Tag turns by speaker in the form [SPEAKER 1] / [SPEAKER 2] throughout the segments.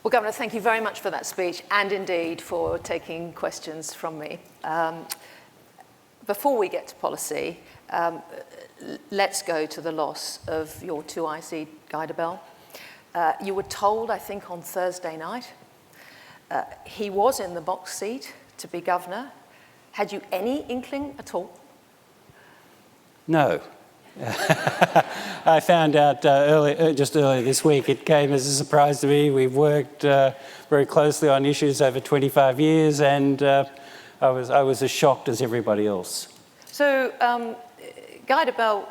[SPEAKER 1] Well, Governor, thank you very much for that speech and indeed for taking questions from me. Before we get to policy, let's go to the loss of your 2IC Guy Debelle. You were told, I think, on Thursday night, he was in the box seat to be governor. Had you any inkling at all?
[SPEAKER 2] No. I found out just earlier this week. It came as a surprise to me. We've worked very closely on issues over 25 years, and I was as shocked as everybody else.
[SPEAKER 1] So Guy Debelle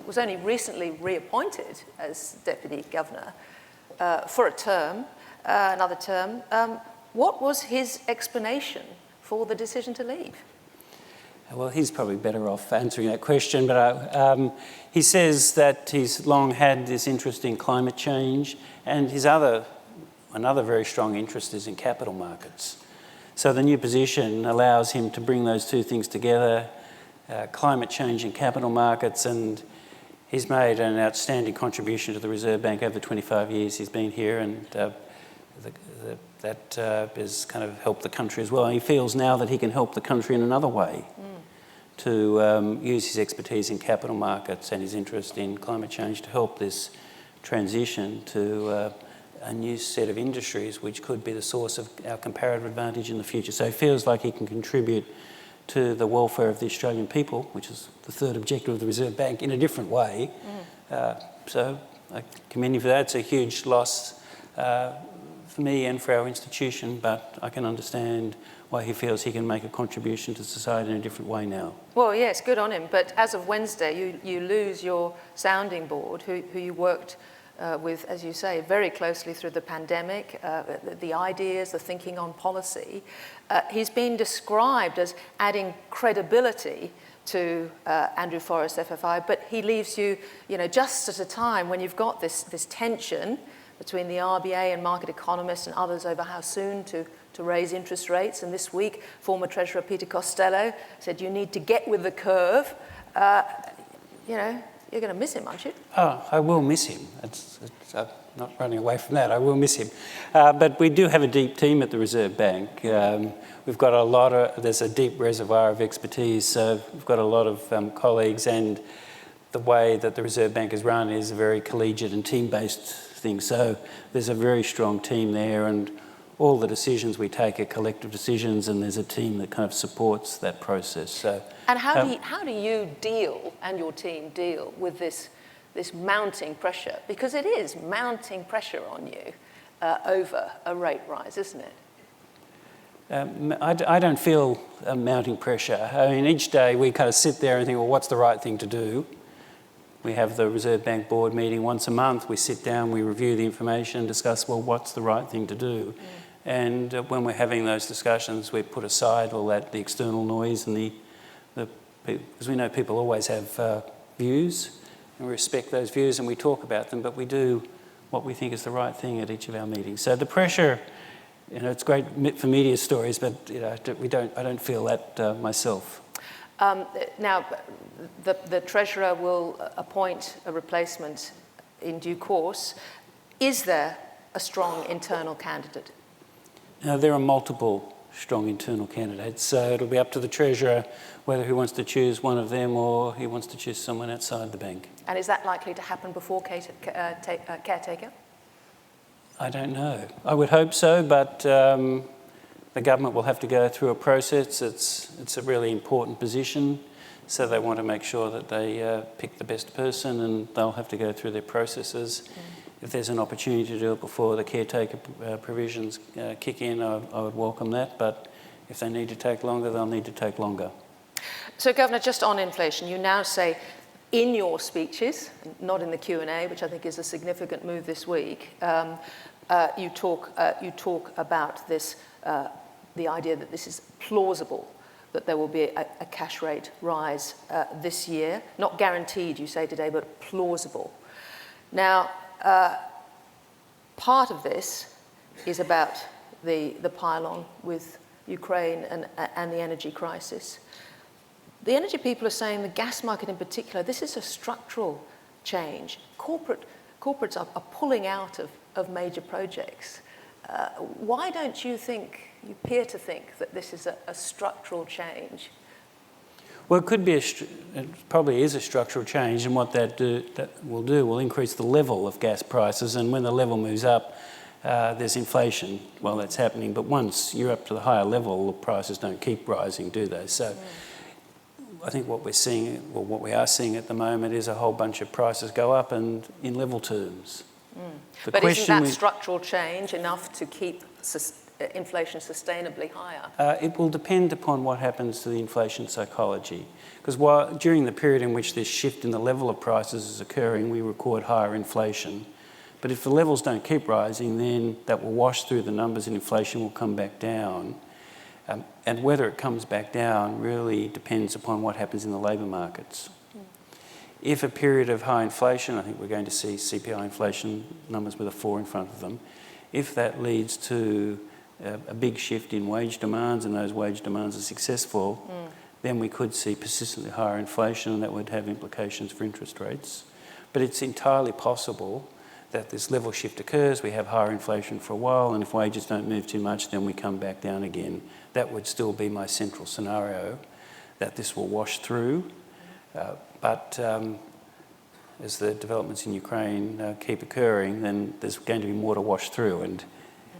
[SPEAKER 1] was only recently reappointed as Deputy Governor for a term, another term. What was his explanation for the decision to leave?
[SPEAKER 2] Well, he's probably better off answering that question, but he says that he's long had this interest in climate change, and his another very strong interest is in capital markets. So the new position allows him to bring those two things together, climate change and capital markets, and he's made an outstanding contribution to the Reserve Bank over 25 years he's been here, and that has kind of helped the country as well. And he feels now that he can help the country in another way. To use his expertise in capital markets and his interest in climate change to help this transition to a new set of industries which could be the source of our comparative advantage in the future. So he feels like he can contribute to the welfare of the Australian people, which is the third objective of the Reserve Bank, in a different way. So I commend him for that. It's a huge loss for me and for our institution, but I can understand why he feels he can make a contribution to society in a different way now.
[SPEAKER 1] Well, yes, good on him. But as of Wednesday, you lose your sounding board, who you worked with, as you say, very closely through the pandemic, the ideas, the thinking on policy. He's been described as adding credibility to Andrew Forrest FFI, but he leaves you, just at a time when you've got this tension between the RBA and market economists and others over how soon to raise interest rates. And this week, former Treasurer Peter Costello said you need to get with the curve. You're going to miss him, aren't you?
[SPEAKER 2] Oh, I will miss him. I'm not running away from that. I will miss him. But we do have a deep team at the Reserve Bank. We've got there's a deep reservoir of expertise. So we've got a lot of colleagues, and the way that the Reserve Bank is run is a very collegiate and team-based thing. So there's a very strong team there, and all the decisions we take are collective decisions, and there's a team that kind of supports that process. So,
[SPEAKER 1] and how do you deal, and your team deal, with this mounting pressure? Because it is mounting pressure on you over a rate rise, isn't it?
[SPEAKER 2] I don't feel mounting pressure. I mean, each day we kind of sit there and think, well, what's the right thing to do? We have the Reserve Bank board meeting once a month. We sit down, we review the information, discuss, well, what's the right thing to do? And when we're having those discussions, we put aside all the external noise and because we know people always have views, and we respect those views and we talk about them, but we do what we think is the right thing at each of our meetings. So the pressure, it's great for media stories, but I don't feel that myself.
[SPEAKER 1] Now, the Treasurer will appoint a replacement in due course. Is there a strong internal candidate?
[SPEAKER 2] Now, there are multiple strong internal candidates, so it'll be up to the Treasurer whether he wants to choose one of them or he wants to choose someone outside the bank.
[SPEAKER 1] And is that likely to happen before caretaker?
[SPEAKER 2] I don't know. I would hope so, but the government will have to go through a process. It's a really important position, so they want to make sure that they pick the best person, and they'll have to go through their processes. If there's an opportunity to do it before the caretaker provisions kick in, I would welcome that, but if they need to take longer, they'll need to take longer.
[SPEAKER 1] So, Governor, just on inflation, you now say in your speeches, not in the Q&A, which I think is a significant move this week, you talk about this, the idea that this is plausible, that there will be a cash rate rise this year. Not guaranteed, you say today, but plausible. Now, part of this is about the pile-on with Ukraine and the energy crisis. The energy people are saying, the gas market in particular, this is a structural change. Corporates are pulling out of major projects. Why don't you appear to think that this is a structural change?
[SPEAKER 2] Well, it probably is a structural change, and what that will increase the level of gas prices, and when the level moves up, there's inflation while that's happening. But once you're up to the higher level, the prices don't keep rising, do they? So I think what we are seeing at the moment is a whole bunch of prices go up and in level terms.
[SPEAKER 1] But isn't that structural change enough to keep inflation sustainably higher?
[SPEAKER 2] It will depend upon what happens to the inflation psychology. Because during the period in which this shift in the level of prices is occurring, we record higher inflation. But if the levels don't keep rising, then that will wash through the numbers and inflation will come back down. And whether it comes back down really depends upon what happens in the labour markets. If a period of high inflation, I think we're going to see CPI inflation numbers with a 4 in front of them, if that leads to a big shift in wage demands and those wage demands are successful, then we could see persistently higher inflation, and that would have implications for interest rates. But it's entirely possible that this level shift occurs, we have higher inflation for a while, and if wages don't move too much, then we come back down again. That would still be my central scenario, that this will wash through. But as the developments in Ukraine keep occurring, then there's going to be more to wash through. And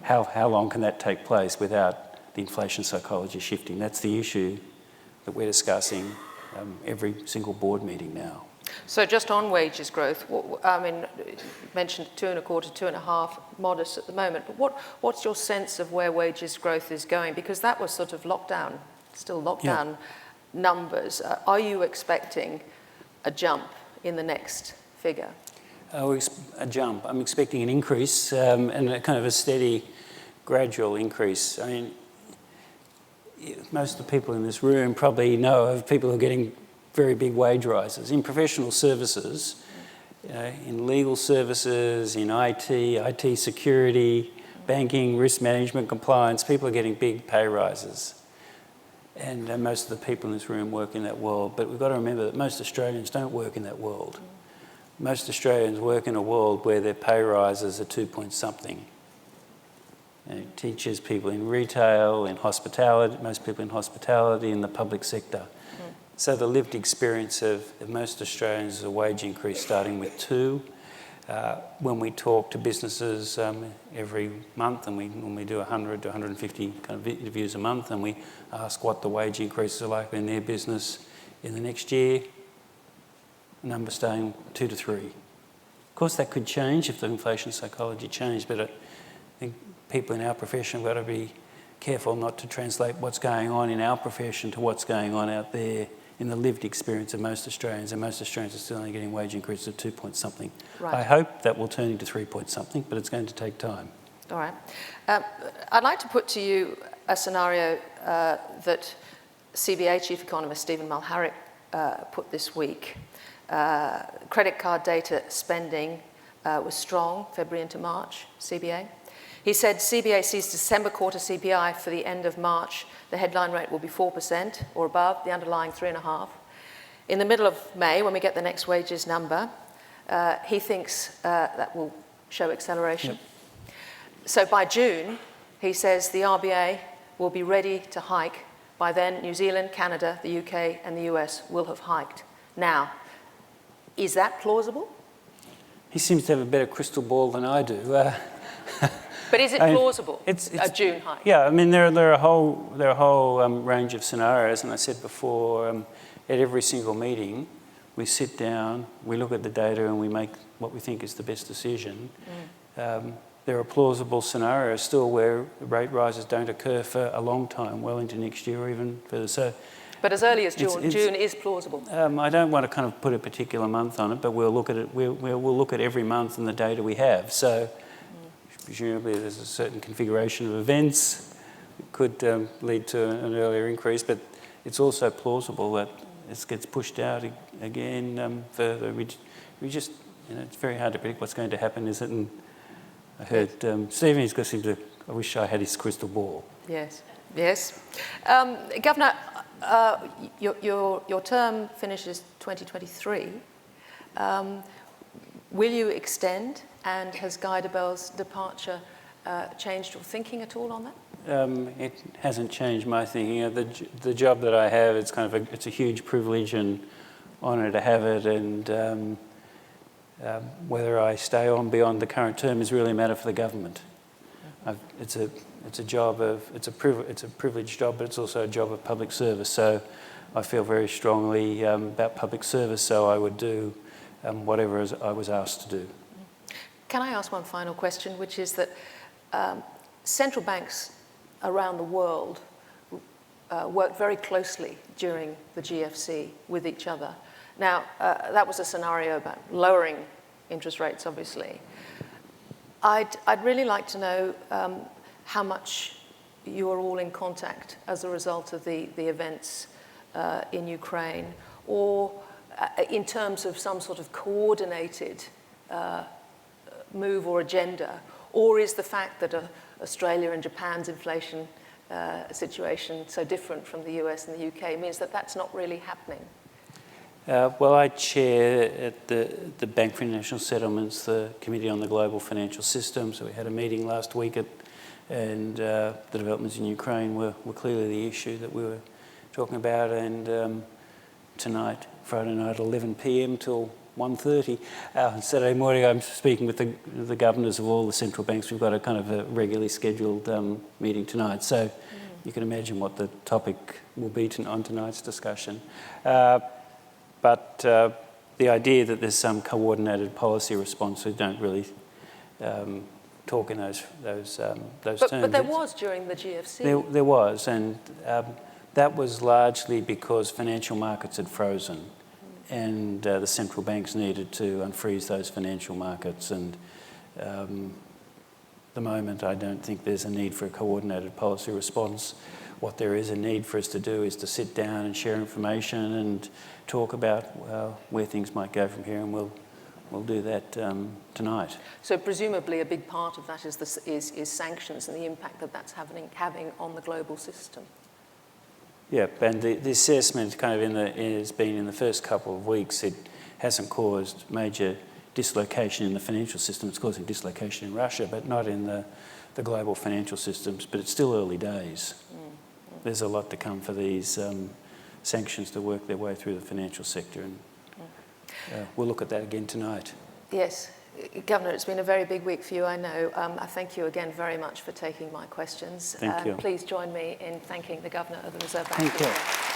[SPEAKER 2] how long can that take place without the inflation psychology shifting? That's the issue that we're discussing every single board meeting now.
[SPEAKER 1] So just on wages growth, I mean, you mentioned 2.25, 2.5, modest at the moment, but what's your sense of where wages growth is going? Because that was sort of still lockdown numbers. Are you expecting a jump in the next figure?
[SPEAKER 2] A jump. I'm expecting an increase and a kind of a steady, gradual increase. I mean, most of the people in this room probably know of people who are getting very big wage rises. In professional services, in legal services, in IT security, banking, risk management, compliance, people are getting big pay rises. And most of the people in this room work in that world. But we've got to remember that most Australians don't work in that world. Most Australians work in a world where their pay rises are 2 point something. Teachers, people in retail, in hospitality, most people in hospitality, in the public sector. So the lived experience of most Australians is a wage increase starting with 2. When we talk to businesses every month, and we normally do 100 to 150 kind of interviews a month, and we ask what the wage increases are like in their business in the next year, the number staying 2 to 3. Of course, that could change if the inflation psychology changed, but I think people in our profession have got to be careful not to translate what's going on in our profession to what's going on out there in the lived experience of most Australians, and most Australians are still only getting wage increases of 2 point something. Right. I hope that will turn into 3 point something, but it's going to take time.
[SPEAKER 1] All right. I'd like to put to you a scenario that CBA Chief Economist Stephen Mulharrick put this week. Credit card data spending was strong, February into March, CBA. He said CBA sees December quarter CPI for the end of March. The headline rate will be 4% or above, the underlying 3.5%. In the middle of May, when we get the next wages number, he thinks that will show acceleration. Yep. So by June, he says the RBA will be ready to hike. By then, New Zealand, Canada, the UK, and the US will have hiked. Now, is that plausible?
[SPEAKER 2] He seems to have a better crystal ball than I do.
[SPEAKER 1] But is it plausible, a June hike?
[SPEAKER 2] Yeah, I mean, there are a whole range of scenarios, and I said before, at every single meeting, we sit down, we look at the data, and we make what we think is the best decision. There are plausible scenarios still where rate rises don't occur for a long time, well into next year or even further. So,
[SPEAKER 1] but as early as June, June is plausible.
[SPEAKER 2] I don't want to kind of put a particular month on it, but we'll look at it. We'll look at every month and the data we have. So. Presumably there's a certain configuration of events that could lead to an earlier increase, but it's also plausible that it gets pushed out again further. We just, it's very hard to predict what's going to happen, is it? And I heard Stephen, he's got to I wish I had his crystal ball.
[SPEAKER 1] Yes, yes. Governor, your term finishes 2023. Will you extend? And has Guy Debelle's departure changed your thinking at all on that?
[SPEAKER 2] It hasn't changed my thinking. The job that I have, it's kind of it's a huge privilege and honour to have it, and whether I stay on beyond the current term is really a matter for the government. It's a job of it's a privileged job, but it's also a job of public service. So I feel very strongly about public service. So I would do whatever I was asked to do.
[SPEAKER 1] Can I ask one final question, which is that central banks around the world worked very closely during the GFC with each other. Now, that was a scenario about lowering interest rates, obviously. I'd really like to know how much you are all in contact as a result of the events in Ukraine, or in terms of some sort of coordinated move or agenda, or is the fact that Australia and Japan's inflation situation so different from the US and the UK means that that's not really happening?
[SPEAKER 2] Well, I chair at the Bank for International Settlements, the Committee on the Global Financial System. So we had a meeting last week, and the developments in Ukraine were clearly the issue that we were talking about. And tonight, Friday night, 11 p.m. till 1:30. Saturday morning, I'm speaking with the governors of all the central banks. We've got a kind of a regularly scheduled meeting tonight. So you can imagine what the topic will be on tonight's discussion. But the idea that there's some coordinated policy response, we don't really talk in those terms.
[SPEAKER 1] But there was during the GFC.
[SPEAKER 2] There was, and that was largely because financial markets had frozen, and the central banks needed to unfreeze those financial markets. And at the moment, I don't think there's a need for a coordinated policy response. What there is a need for us to do is to sit down and share information and talk about where things might go from here, and we'll do that tonight. So
[SPEAKER 1] presumably a big part of that is sanctions and the impact that that's having on the global system.
[SPEAKER 2] Yeah, and the assessment kind of has been in the first couple of weeks, it hasn't caused major dislocation in the financial system. It's causing dislocation in Russia, but not in the global financial systems. But it's still early days. There's a lot to come for these sanctions to work their way through the financial sector, and we'll look at that again tonight.
[SPEAKER 1] Yes. Governor, it's been a very big week for you, I know. I thank you again very much for taking my questions.
[SPEAKER 2] Thank you.
[SPEAKER 1] Please join me in thanking the Governor of the Reserve Bank.
[SPEAKER 2] Thank you.